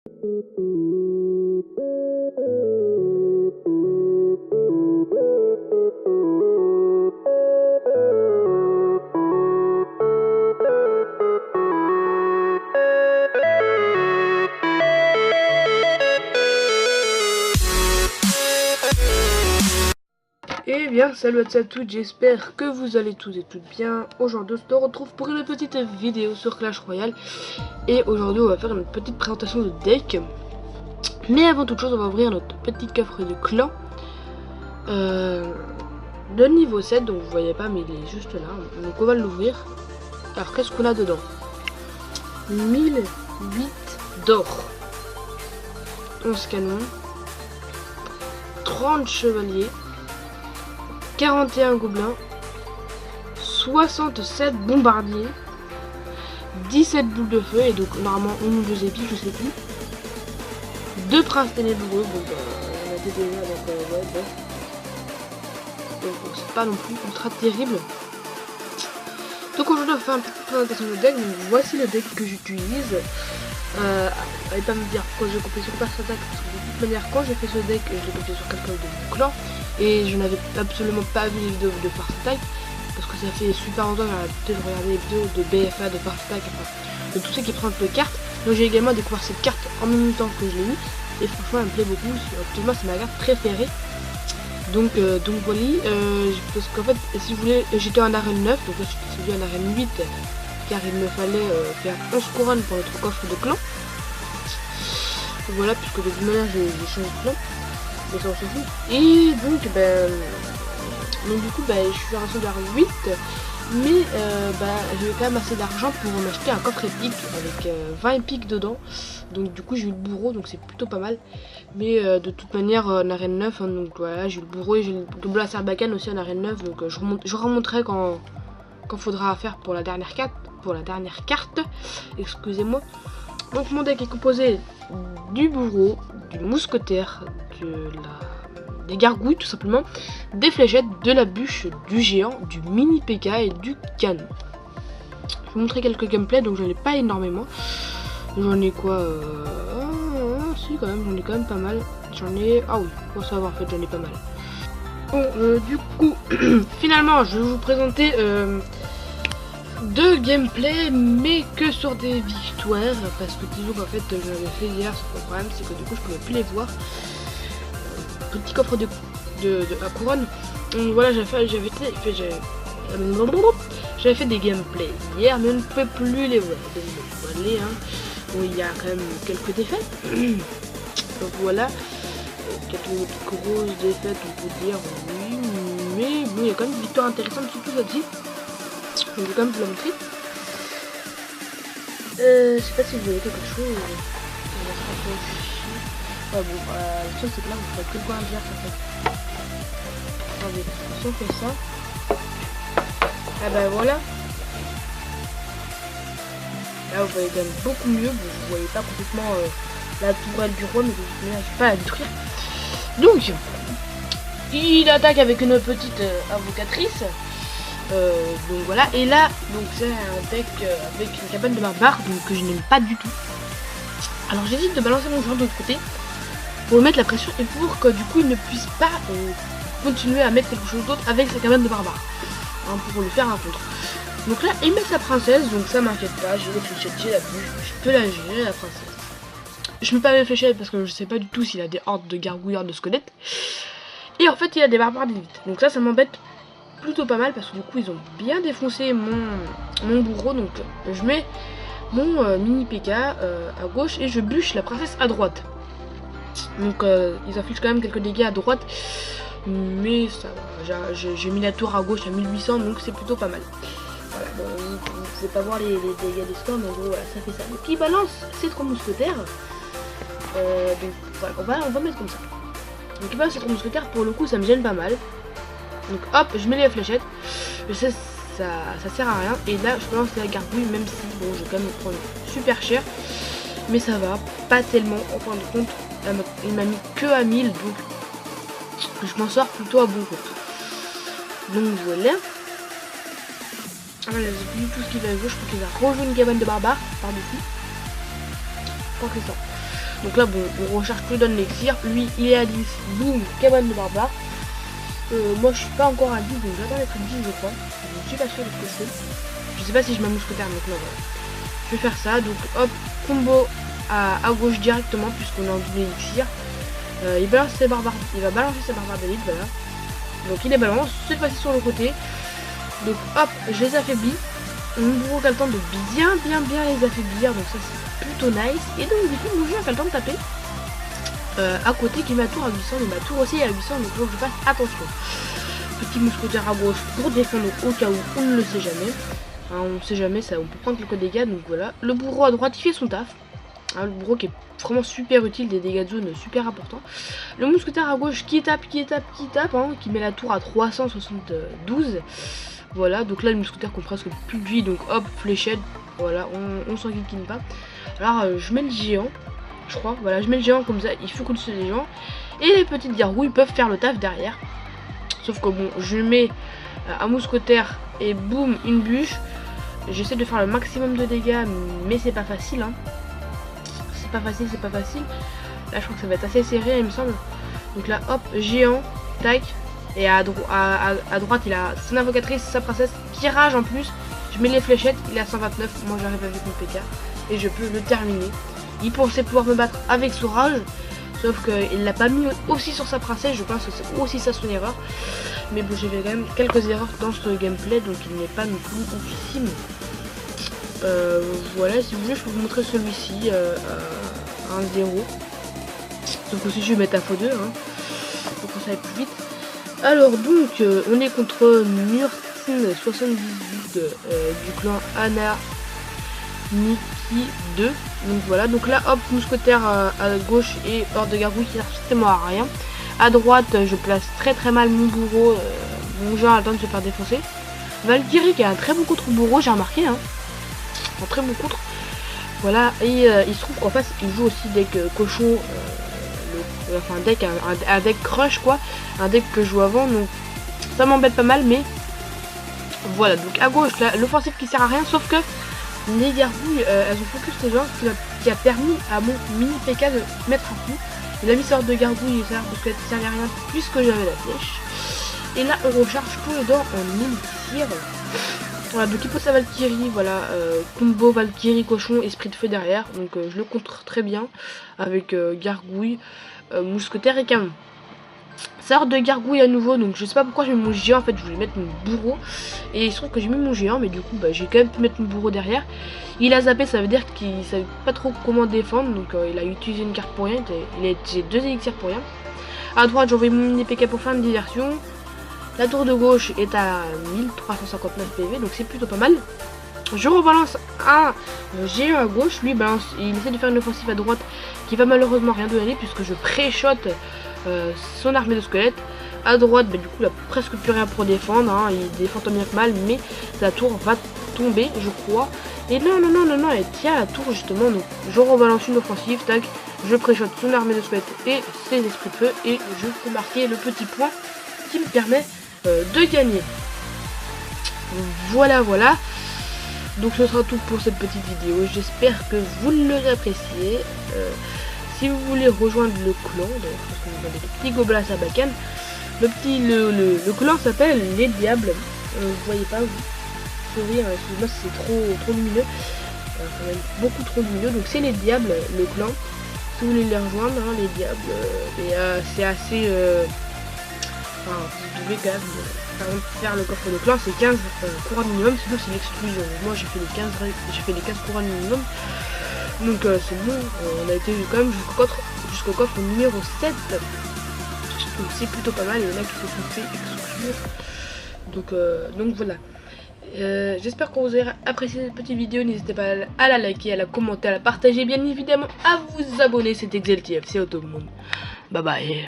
Et bien, salut à tous, j'espère que vous allez tous et toutes bien. Aujourd'hui, on se retrouve pour une petite vidéo sur Clash Royale. Et aujourd'hui, on va faire une petite présentation de deck. Mais avant toute chose, on va ouvrir notre petit coffre de clan. De niveau 7, donc vous voyez pas, mais il est juste là. Donc on va l'ouvrir. Alors, qu'est-ce qu'on a dedans? 1008 d'or. 11 canons. 30 chevaliers. 41 gobelins, 67 bombardiers, 17 boules de feu, et donc normalement une ou deux épiques, je sais plus. 2 princes ténébreux, bon bah on a été déjà donc ouais bon. Donc c'est pas non plus ultra terrible. Donc aujourd'hui on va faire une petite présentation de deck, donc voici le deck que j'utilise. Allez pas me dire pourquoi j'ai copié sur Parsattack, parce que de toute manière quand j'ai fait ce deck, je l'ai copié sur quelqu'un de mon clan. Et je n'avais absolument pas vu les vidéos de Parsattack, parce que ça fait super longtemps que j'avais peut-être regardé les vidéos de BFA, de Parsattack, enfin de tous ceux qui prennent de cartes. Donc j'ai également découvert cette carte en même temps que je l'ai eu, et franchement elle me plaît beaucoup, actuellement c'est ma carte préférée. Donc voilà, parce qu'en fait si vous voulez, j'étais en arène 9, donc là je suis descendu en arène 8, car il me fallait faire 11 couronnes pour notre coffre de clan. Voilà, puisque de toute manière j'ai changé de clan. Mais ça on s'en fout. Et donc du coup je suis resté à 8, mais j'ai quand même assez d'argent pour m'acheter un coffre épique avec 20 épiques dedans. Donc du coup j'ai eu le bourreau, donc c'est plutôt pas mal. Mais de toute manière en arène 9, hein, donc voilà, j'ai eu le bourreau et j'ai le double à Sarbacane aussi en arène 9, donc je remonterai quand faudra faire pour la dernière carte, excusez-moi. Donc mon deck est composé du bourreau, du mousquetaire, des gargouilles tout simplement, des fléchettes, de la bûche, du géant, du mini PK et du canon. Je vais vous montrer quelques gameplays, donc j'en ai pas énormément. J'en ai quoi si quand même, j'en ai quand même pas mal. J'en ai... Ah oui, pour savoir en fait j'en ai pas mal. Bon, du coup, finalement je vais vous présenter... 2 gameplays, mais que sur des victoires, parce que disons qu'en fait je l'avais fait hier, le problème c'est que du coup je pouvais plus les voir. Petit coffre de la couronne. Donc voilà, j'avais fait des gameplays hier, mais on ne pouvait plus les voir. Donc voilà, hein. Bon, il y a quand même quelques défaites. Donc voilà, quelques grosses défaites on peut dire, oui, mais bon, il y a quand même des victoires intéressantes, surtout celle-ci. Je vais quand même vous la montrer. Je sais pas si vous voyez quelque chose. Ah bon, la chose c'est que là vous faites que le coin vert en fait. Attendez, si on fait ça. Ah bah voilà. Là vous voyez quand même beaucoup mieux. Vous voyez pas complètement la tourelle du roi, mais de toute manière je vais pas la détruire. Donc il attaque avec une petite invocatrice. Donc voilà, et là donc c'est un deck avec une cabane de barbare, donc que je n'aime pas du tout. Alors j'hésite de balancer mon joueur de l'autre côté pour mettre la pression et pour que du coup il ne puisse pas continuer à mettre quelque chose d'autre avec sa cabane de barbare, hein, pour le faire un contre. Donc là il met sa princesse, donc ça m'inquiète pas, j'ai les fléchettes, j'ai la bûche, je peux la gérer la princesse. Je mets pas mes fléchettes parce que je sais pas du tout s'il a des hordes de gargouillards de squelettes. Et en fait il a des barbares d'élite, donc ça m'embête plutôt pas mal parce que du coup ils ont bien défoncé mon bourreau. Donc je mets mon mini PK à gauche et je bûche la princesse à droite. Donc ils affichent quand même quelques dégâts à droite, mais ça va, j'ai mis la tour à gauche à 1800, donc c'est plutôt pas mal. Voilà, bon, vous pouvez pas voir les dégâts des scores, mais en gros voilà, ça fait ça. Donc il balance ses 3 mousquetaires, donc voilà, on va mettre comme ça. Donc il balance ses 3 mousquetaires, pour le coup ça me gêne pas mal. Donc hop, je mets les fléchettes, je sais ça sert à rien, et là je balance la gargouille, même si bon je vais quand même me prendre super cher, mais ça va, pas tellement, en fin de compte, il m'a mis que à 1000, donc je m'en sors plutôt à bon compte. Donc voilà. Voilà, j'ai plus du tout ce qu'il va jouer, je crois qu'il va rejoindre une cabane de barbares par-dessus. Je crois que c'est ça. Donc là bon, on recharge plus d'un élixir. Lui il est à 10, boum, cabane de barbare. Moi je suis pas encore à 10, donc j'attends d'être à 10 je crois. Je suis pas sûr de ce que je fais. Je sais pas si je mets un mousquetaire maintenant, voilà. Je vais faire ça, donc hop, combo à gauche directement puisqu'on est en double élixir. Il balance ses barbares, il va balancer ses barbares d'élite, voilà. Donc il les balance, cette fois-ci sur le côté. Donc hop, je les affaiblis. Mon bourreau a le temps de bien les affaiblir, donc ça c'est plutôt nice. Et donc du coup mon jeu a le temps de taper à côté qui met ma tour à 800, donc ma tour aussi est à 800, donc il faut que je fasse attention. Petit mousquetaire à gauche pour défendre au cas où, on ne le sait jamais. Hein, on ne sait jamais, ça, on peut prendre quelques dégâts, donc voilà. Le bourreau à droite il fait son taf. Hein, le bourreau qui est vraiment super utile, des dégâts de zone super importants. Le mousquetaire à gauche qui tape, hein, qui met la tour à 372. Voilà, donc là le mousquetaire qu'on presque plus de vie, donc hop, fléchette, voilà, on s'en quitte pas. Alors je mets le géant, je crois, voilà, je mets le géant comme ça, il faut qu'on se les gens. Et les petites gargouilles peuvent faire le taf derrière. Sauf que bon, je mets un mousquetaire et boum, une bûche. J'essaie de faire le maximum de dégâts, mais c'est pas facile, hein. C'est pas facile. Là je crois que ça va être assez serré il me semble. Donc là hop, géant, tac. Et à droite il a son invocatrice, sa princesse qui rage en plus. Je mets les fléchettes, il est à 129, moi j'arrive avec mon PK. Et je peux le terminer. Il pensait pouvoir me battre avec son rage. Sauf qu'il l'a pas mis aussi sur sa princesse, je pense que c'est aussi ça son erreur. Mais bon, j'ai fait quand même quelques erreurs dans ce gameplay, donc il n'est pas non plus oufissime. Voilà, si vous voulez je peux vous montrer celui-ci à 1-0. Donc aussi je vais mettre à x2 hein, pour que ça aille plus vite. Alors donc on est contre Murtine 78 du clan Anna Niki 2. Donc voilà, donc là hop, mousquetaire à gauche et horde de gargouille qui sert strictement à rien. À droite je place très mal mon bourreau, mon genre a le temps de se faire défoncer. Valkyrie qui a un très bon contre-bourreau, j'ai remarqué hein. Un très bon contre. Voilà, et il se trouve qu'en face il joue aussi deck cochon, enfin un deck crush quoi, un deck que je joue avant, donc ça m'embête pas mal, mais voilà. Donc à gauche là, l'offensive qui sert à rien, sauf que les gargouilles elles ont focus ces gens, ce qui a permis à mon mini PK de mettre un coup. Il a mis sorte de gargouille et ça parce qu'elle ne servait à rien puisque j'avais la flèche. Et là on recharge tous les dents en élixir. Voilà, donc il pose sa Valkyrie, voilà, combo Valkyrie cochon, esprit de feu derrière, donc je le contre très bien avec gargouille, mousquetaire et canon. Sort de gargouille à nouveau, donc je sais pas pourquoi j'ai mis mon géant, en fait je voulais mettre mon bourreau, et il se trouve que j'ai mis mon géant, mais du coup bah, j'ai quand même pu mettre mon bourreau derrière. Il a zappé, ça veut dire qu'il savait pas trop comment défendre, donc il a utilisé une carte pour rien, il a utilisé 2 élixirs pour rien. À droite j'ai envoyé mon mini PK pour faire une diversion. La tour de gauche est à 1359 PV, donc c'est plutôt pas mal. Je rebalance un géant à gauche, lui balance, il essaie de faire une offensive à droite qui va malheureusement rien donner puisque je pré-shot son armée de squelettes. À droite, bah, du coup il a presque plus rien pour défendre, hein. Il défend tant bien que mal, mais sa tour va tomber je crois. Et non, elle tient la tour justement, donc je rebalance une offensive, tac, je pré-shot son armée de squelettes et ses esprits de feu et je peux marquer le petit point qui me permet de gagner. Voilà. Donc ce sera tout pour cette petite vidéo. J'espère que vous l'aurez apprécié. Si vous voulez rejoindre le clan, donc parce que vous avez des petits gobelins à Sarbacane, le clan s'appelle les Diables. Vous voyez pas, vous sorry, hein, excusez-moi si c'est trop lumineux. Quand même beaucoup trop lumineux. Donc c'est les Diables, le clan. Si vous voulez les rejoindre, hein, les Diables, et c'est assez enfin, vous devez quand même par exemple, faire le coffre de clan, c'est 15 couronnes minimum, sinon c'est l'exclusion. Moi j'ai fait les 15 couronnes minimum, donc c'est bon. On a été quand même jusqu'au coffre numéro 7, donc c'est plutôt pas mal. Il y en a qui se sont fait exclure, donc voilà. J'espère que vous aurez apprécié cette petite vidéo. N'hésitez pas à la liker, à la commenter, à la partager, bien évidemment à vous abonner. C'était XLTF, c'est tout le monde. Bye bye.